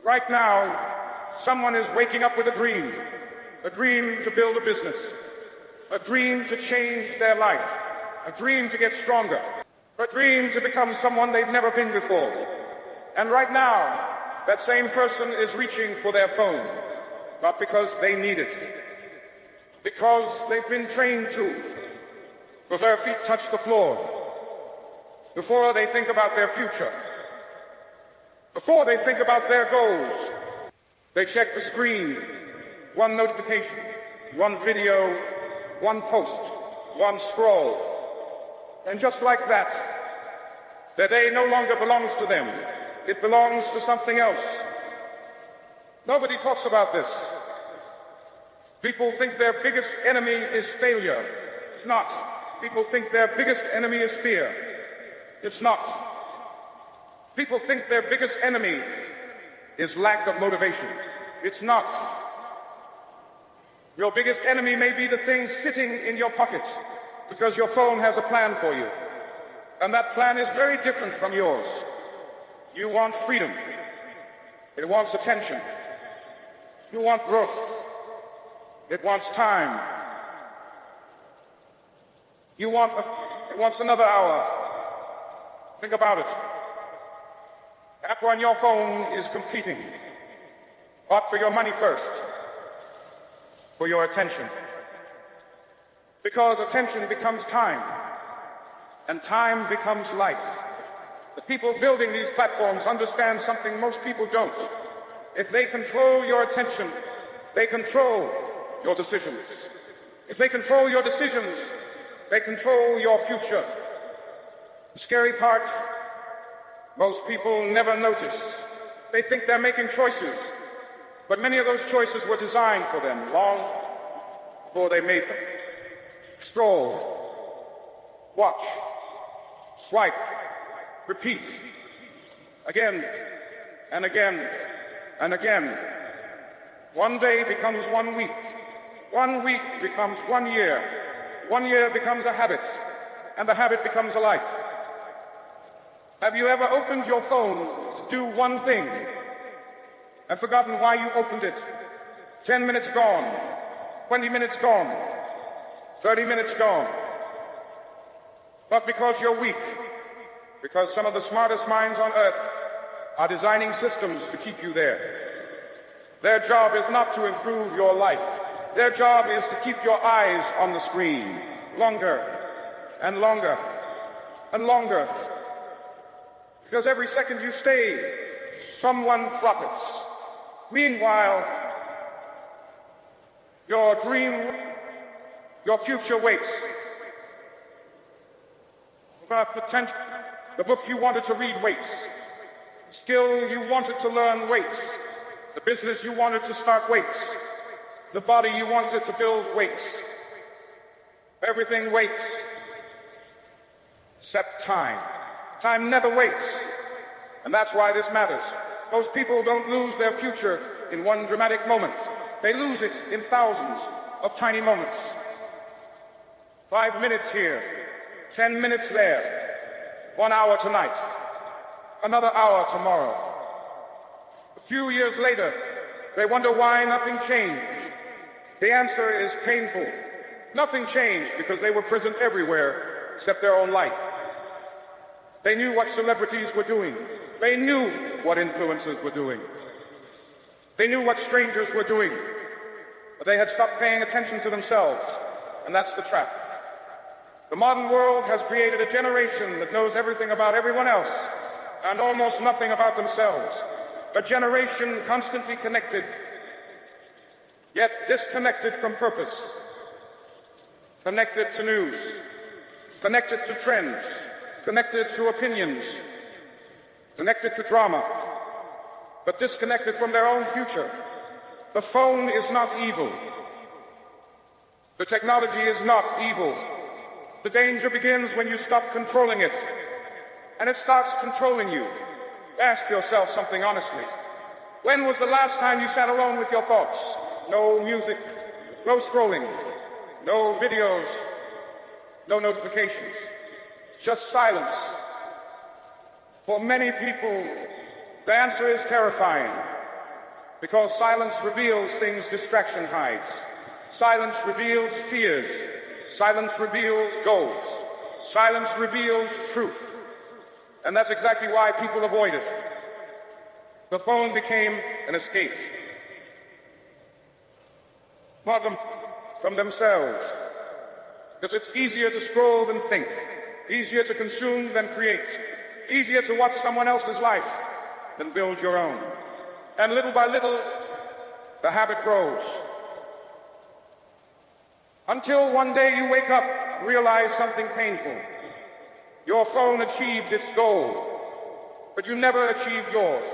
Right now, someone is waking up with a dream to build a business, a dream to change their life, a dream to get stronger, a dream to become someone they've never been before. And right now, that same person is reaching for their phone, not because they need it, because they've been trained to, because their feet touch the floor, before they think about their future, before they think about their goals. They check the screen, one notification, one video, one post, one scroll. And just like that, their day no longer belongs to them. It belongs to something else. Nobody talks about this. People think their biggest enemy is failure. It's not. People think their biggest enemy is fear. It's not. People think their biggest enemy is lack of motivation. It's not. Your biggest enemy may be the thing sitting in your pocket because your phone has a plan for you. And that plan is very different from yours. You want freedom. It wants attention. You want growth. It wants time. It wants another hour. Think about it. App on your phone is competing. Opt for your money first, for your attention. Because attention becomes time, and time becomes life. The people building these platforms understand something most people don't. If they control your attention, they control your decisions. If they control your decisions, they control your future. The scary part, most people never notice. They think they're making choices, but many of those choices were designed for them long before they made them. Scroll, watch, swipe, repeat, again and again and again. One day becomes 1 week. 1 week becomes 1 year. 1 year becomes a habit, and the habit becomes a life. Have you ever opened your phone to do one thing and forgotten why you opened it? 10 minutes gone, 20 minutes gone, 30 minutes gone. But because you're weak, because some of the smartest minds on earth are designing systems to keep you there. Their job is not to improve your life. Their job is to keep your eyes on the screen longer and longer and longer. Because every second you stay, someone profits. Meanwhile, your dream, your future waits. Potential, the book you wanted to read waits. The skill you wanted to learn waits. The business you wanted to start waits. The body you wanted to build waits. Everything waits, except time. Time never waits, and that's why this matters. Most people don't lose their future in one dramatic moment. They lose it in thousands of tiny moments. 5 minutes here, 10 minutes there, 1 hour tonight, another hour tomorrow. A few years later, they wonder why nothing changed. The answer is painful. Nothing changed because they were present everywhere except their own life. They knew what celebrities were doing. They knew what influencers were doing. They knew what strangers were doing. But they had stopped paying attention to themselves, and that's the trap. The modern world has created a generation that knows everything about everyone else and almost nothing about themselves. A generation constantly connected, yet disconnected from purpose. Connected to news, connected to trends, connected to opinions, connected to drama, but disconnected from their own future. The phone is not evil. The technology is not evil. The danger begins when you stop controlling it, and it starts controlling you. Ask yourself something honestly. When was the last time you sat alone with your thoughts? No music, no scrolling, no videos, no notifications. Just silence. For many people, the answer is terrifying. Because silence reveals things distraction hides. Silence reveals fears. Silence reveals goals. Silence reveals truth. And that's exactly why people avoid it. The phone became an escape. From themselves. Because it's easier to scroll than think. Easier to consume than create. Easier to watch someone else's life than build your own. And little by little, the habit grows. Until one day you wake up, realize something painful. Your phone achieved its goal, but you never achieved yours.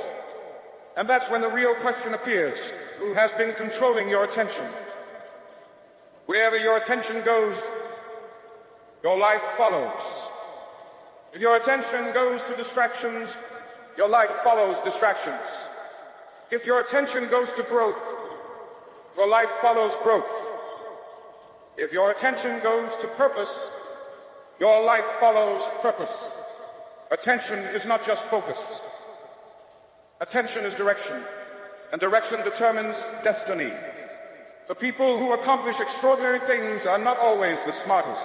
And that's when the real question appears: who has been controlling your attention? Wherever your attention goes, your life follows. If your attention goes to distractions, your life follows distractions. If your attention goes to growth, your life follows growth. If your attention goes to purpose, your life follows purpose. Attention is not just focus. Attention is direction, and direction determines destiny. The people who accomplish extraordinary things are not always the smartest.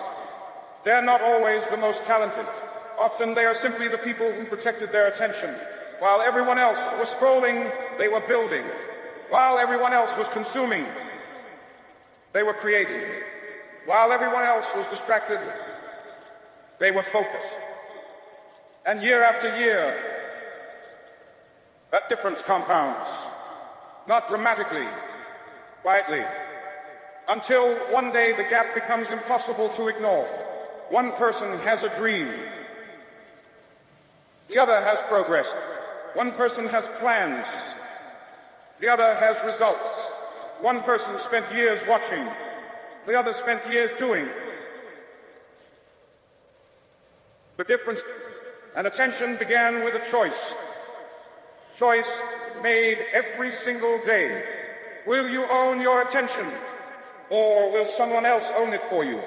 They're not always the most talented. Often they are simply the people who protected their attention. While everyone else was scrolling, they were building. While everyone else was consuming, they were creating. While everyone else was distracted, they were focused. And year after year, that difference compounds. Not dramatically, quietly, until one day the gap becomes impossible to ignore. One person has a dream. The other has progress. One person has plans. The other has results. One person spent years watching. The other spent years doing. The difference and attention began with a choice. Choice made every single day. Will you own your attention, or will someone else own it for you?